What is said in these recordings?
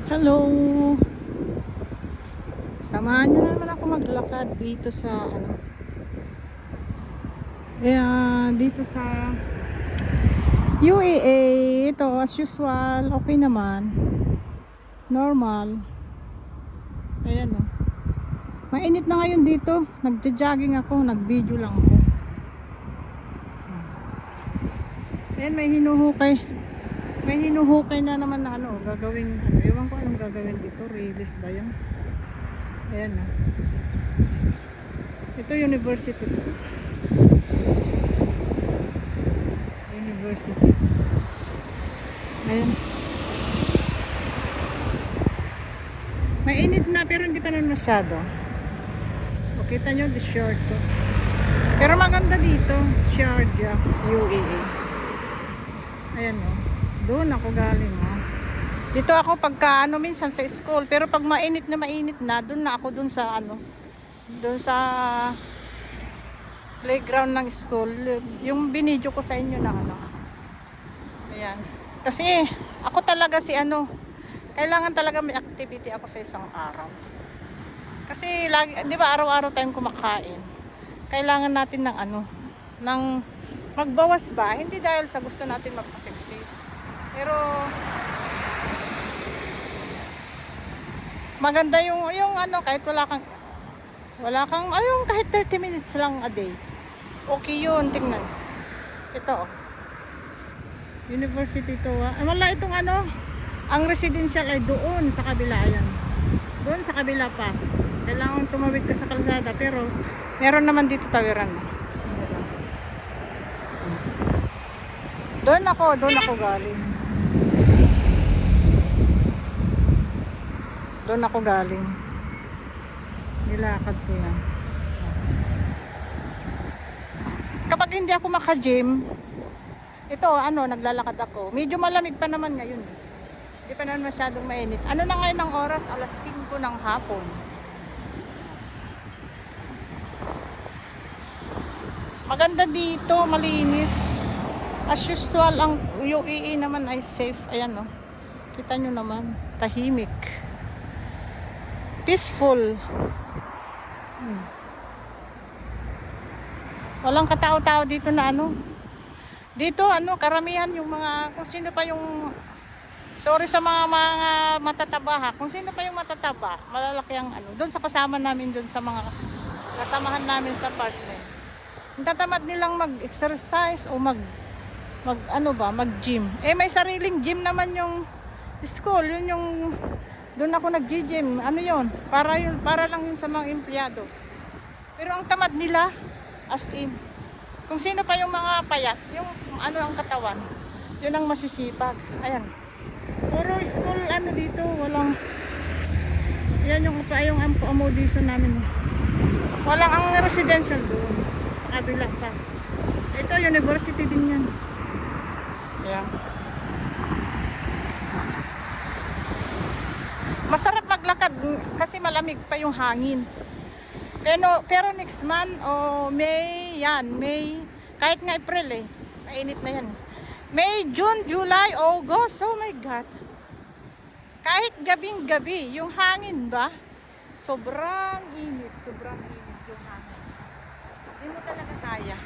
Hello! Samahan nyo na naman ako maglakad dito sa dito sa UAA. Ito as usual, okay naman. Normal. Ayan o. Mainit na ngayon dito. Nagja-jogging ako, nag-video lang ako. Ayan, may hinuhukay. May hinuhukay na naman na gagawin, ewan ko anong gagawin dito, release ba yun? Ayan na. Ito university to. University. Ayan. Mainit na pero hindi pa naman masyado. O, kita nyo the short ko. Pero maganda dito, Sharjah, UAE. Ayan o. Doon ako galing o. Dito ako pagka minsan sa school, pero pag mainit na, doon na ako doon sa doon sa playground ng school. Yung binidyo ko sa inyo na Ayan. Kasi ako talaga kailangan talaga may activity ako sa isang araw. Kasi lagi, 'di ba, araw-araw tayong kumakain. Kailangan natin ng magbawas ba? Hindi dahil sa gusto natin magpasiksi. Pero maganda yung kahit wala kang kahit 30 minutes lang a day. Okay yun, tingnan. Ito. University to. Wala itong ang residential ay doon sa kabila yan. Doon sa kabila pa. Kailangan tumawid ka sa kalsada pero meron naman dito tawiran. Doon ako galing. Doon ako galing. Nilakad ko yan. Kapag hindi ako maka-gym, ito naglalakad ako. Medyo malamig pa naman ngayon. Hindi pa naman masyadong mainit. Na ngayon ang oras? Alas 5 ng hapon. Maganda dito, malinis. As usual, ang UAE naman ay safe. Ayan kita nyo naman, tahimik. Peaceful. Walang katao-tao dito na Dito karamihan yung mga kung sino pa yung sorry sa mga matataba kung sino pa yung matataba, malalaki ang doon sa kasama namin doon sa mga kasamahan namin sa apartment. Ang tatamad nilang mag-exercise o mag-gym. May sariling gym naman yung school, yun yung doon ako nag-gym. Yun? Para lang yun sa mga empleyado. Pero ang tamad nila, as in, kung sino pa yung mga payat, yung ang katawan, yun ang masisipag. Ayan. Puro school dito, walang, yan yung accommodation namin. Walang ang residential doon, sa kabila pa. Ito, university din yan. Ayan. Masarap maglakad kasi malamig pa yung hangin. Pero next month May, kahit nga April mainit na yan. May, June, July, August, oh my God. Kahit gabing-gabi, yung hangin ba? Sobrang init yung hangin. Hindi mo talaga kaya.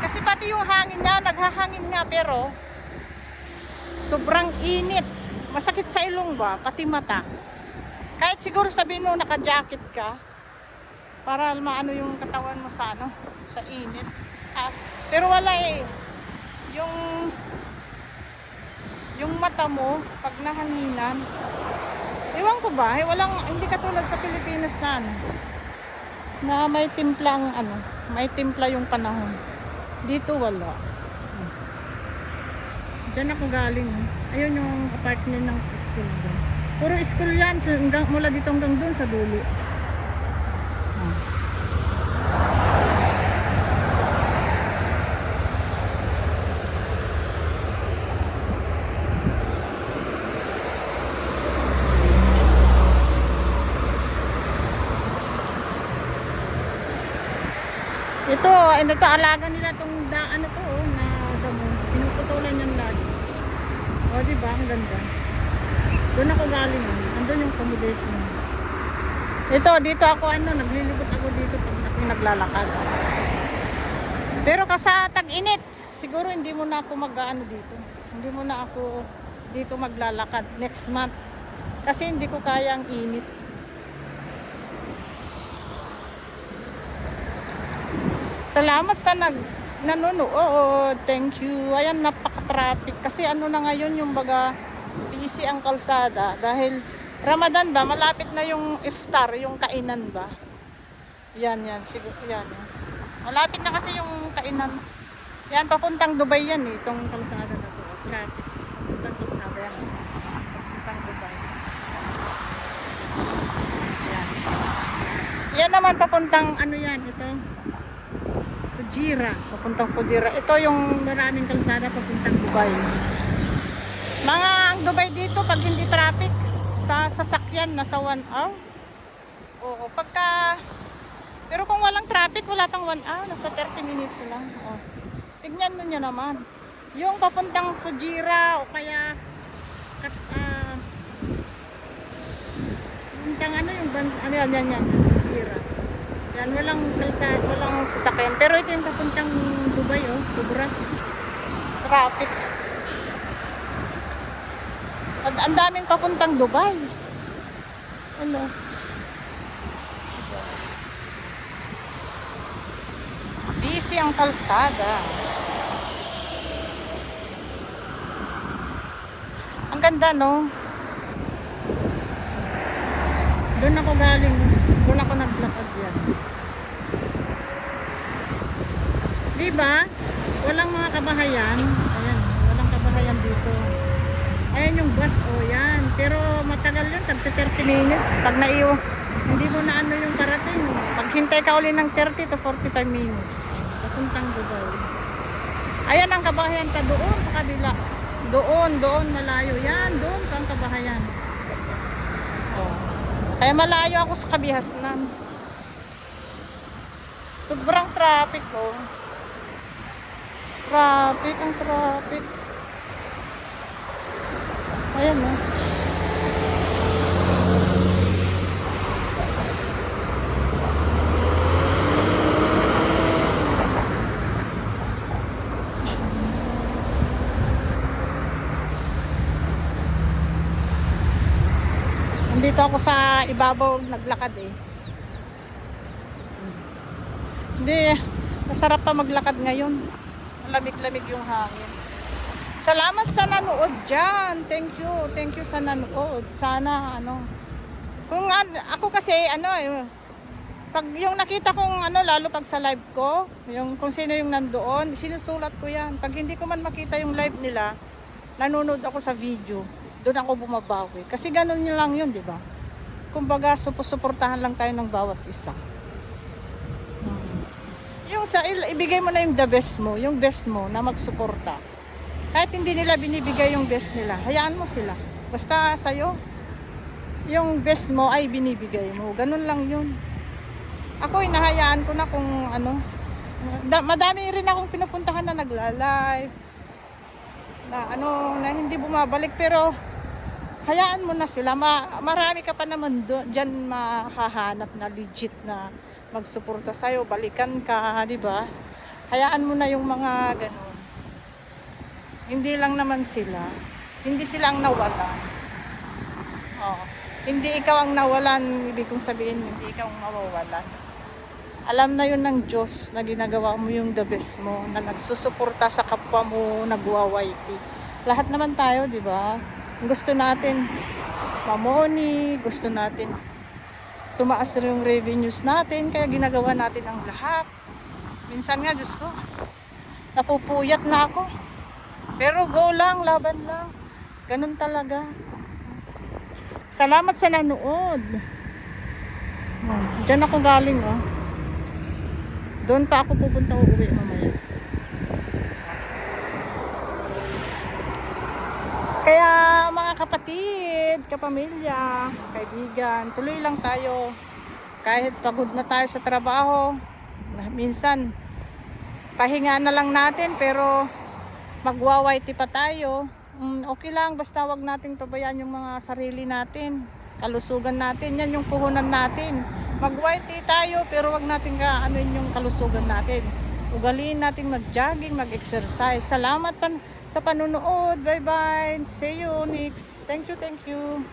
Kasi pati yung hangin niya, naghahangin nga pero sobrang init. Masakit sa ilong ba? Pati mata. Kahit siguro sabihin mo naka-jacket ka para maano yung katawan mo sa sa init. Pero wala yung mata mo pag nahanginan. Ewan ko ba? Hindi katulad sa Pilipinas na may timplang may timpla yung panahon. Dito wala. Diyan ako galing. Ayun yung apartment ng school doon. Puro school yan. So, mula dito hanggang doon sa dulo. Ito, alaga nila tong na damo. Pinuputulan yan lagi. O, di ba? Ang ganda. Doon ako galing. Andun yung accommodation. Ito, dito ako naglilibot ako dito pag naglalakad. Pero sa tag-init, siguro hindi mo na ako dito. Hindi mo na ako dito maglalakad next month. Kasi hindi ko kaya ang init. Salamat sa nanonood. Thank you. Ayan, napaka-traffic. Kasi na ngayon yung baga busy ang kalsada. Dahil Ramadan ba, malapit na yung iftar, yung kainan ba. Yan. Siguro, yan. Malapit na kasi yung kainan. Yan, papuntang Dubai yan eh. Itong kalsada na to. Traffic. Papuntang kalsada yan. Papuntang Dubai. Yan. Yan naman papuntang yan, ito. Fujairah. Papuntang Fujairah. Ito yung maraming kalsada papuntang Dubai. Ang Dubai dito, pag hindi traffic, sa sasakyan, nasa 1 hour. Oo, pero kung walang traffic, wala pang 1 hour, nasa 30 minutes lang. Oh. Tignan nyo naman. Yung papuntang Fujairah o kaya papuntang yung yan. Fujairah. Yan, walang kalsada, walang sasakyan. Pero ito yung papuntang Dubai, sobra. Traffic. Ang daming papuntang Dubai. Busy ang kalsada. Ang ganda, no? Doon ako galing. Doon ako naglakad yan. Diba? Walang mga kabahayan. Ayan, walang kabahayan dito. Ayan yung bus, yan. Pero matagal yun, tagta 30 minutes. Pag hindi mo na yung parating. Paghintay ka uli ng 30 to 45 minutes. Papuntang Dubai. Ayan ang kabahayan ka doon sa kabila. Doon, malayo. Yan, doon ka ang kabahayan. Kaya malayo ako sa Kabihasnan. Sobrang traffic, Traffic, ang traffic. Ayan, Nandito ako sa ibabaw naglakad Hindi, masarap pa maglakad ngayon. Malamig-lamig yung hangin. Salamat sa nanood dyan. Thank you sa nanood. Sana kung ako kasi pag yung nakita kong lalo pag sa live ko, yung kung sino yung nandoon, sinusulat ko yan. Pag hindi ko man makita yung live nila, nanonood ako sa video. Doon ako bumabawi. Kasi ganun lang yun, di ba? Kumbaga, suportahan lang tayo ng bawat isa. Yung ibigay mo na yung the best mo, yung best mo na magsuporta. Kahit hindi nila binibigay yung best nila, hayaan mo sila. Basta sa'yo, yung best mo ay binibigay mo. Ganun lang yun. Ako, hinahayaan ko na kung madami rin akong pinupuntahan na nagla-live. Na hindi bumabalik, pero hayaan mo na sila. Marami ka pa naman dyan mahahanap na legit na magsuporta sa'yo. Balikan ka, di ba? Hayaan mo na yung mga ganun. Hindi lang naman sila. Hindi sila ang nawalan. Hindi ikaw ang nawalan. Ibig kong sabihin, hindi ikaw ang mawawalan. Alam na yun ng Diyos na ginagawa mo yung the best mo, na nagsusuporta sa kapwa mo, nagwawaiti. Lahat naman tayo, di ba? Gusto natin mamoni, gusto natin tumaas rin yung revenues natin, kaya ginagawa natin ang lahat. Minsan nga, Diyos ko, napupuyat na ako. Pero go lang, laban lang. Ganun talaga. Salamat sa nanood. Diyan ako galing, Doon pa ako pupunta, uuwi mamaya. Kaya mga kapatid, kapamilya, kaibigan, tuloy lang tayo. Kahit pagod na tayo sa trabaho, minsan pahinga na lang natin, pero magwawaiti pa tayo. Okay lang, basta wag nating pabayaan yung mga sarili natin. Kalusugan natin, yan yung puhunan natin. Mag-white tea tayo, pero wag natin anuin yung kalusugan natin. Ugaliin natin mag-jogging, mag-exercise. Salamat sa panunood. Bye-bye. See you next. Thank you, thank you.